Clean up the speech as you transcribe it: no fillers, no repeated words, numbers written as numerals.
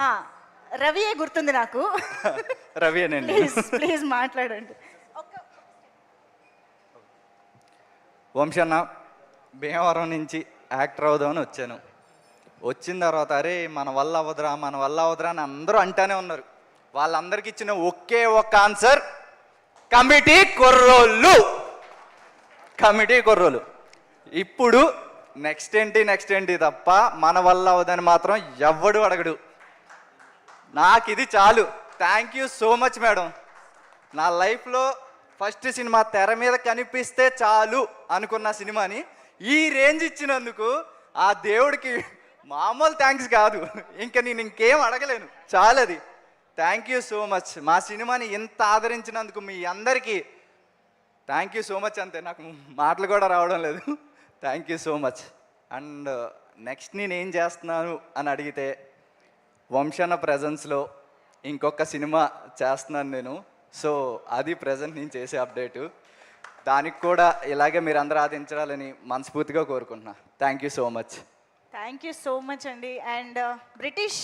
ఆ, రవియే గుర్తుంది నాకు. రవి అనండి. ప్లీజ్ ప్లీజ్ మాట్లాడండి. వంశన్న, భీమవరం నుంచి యాక్టర్ అవుదామని వచ్చాను. వచ్చిన తర్వాత అరే మన వల్ల అవ్వదురా మన వల్ల అవ్వదురా అని అందరూ అంటానే ఉన్నారు. వాళ్ళందరికీ ఇచ్చిన ఒకే ఒక్క ఆన్సర్ కమిటీ కుర్రోళ్ళు. కమిటీ కుర్రోళ్ళు. ఇప్పుడు నెక్స్ట్ ఏంటి తప్ప మన వల్ల అవ్వదని మాత్రం ఎవ్వడు అడగడు. నాకు ఇది చాలు. Thank you so much madam. నా లైఫ్లో ఫస్ట్ సినిమా తెర మీద కనిపిస్తే చాలు అనుకున్న సినిమాని ఈ రేంజ్ ఇచ్చినందుకు ఆ దేవుడికి మామూలు థ్యాంక్స్ కాదు, ఇంకా నేను ఇంకేం అడగలేను. చాలది. Thank you so much. మా సినిమాని ఇంత ఆదరించినందుకు మీ అందరికీ థ్యాంక్ యూ సో మచ్. అంతే, నాకు మాటలు కూడా రావడం లేదు. Thank you so much. And next నేనేం చేస్తున్నాను అని అడిగితే వంశన్న ప్రెజెన్స్లో ఇంకొక సినిమా చేస్తున్నాను నేను. సో అది ప్రజెంట్ నేను చేసే అప్డేటు. దానికి కూడా ఇలాగే మీరు అందరూ ఆదించాలని మనస్ఫూర్తిగా కోరుకుంటున్నా. Thank you so much. Thank you so much అండి. And British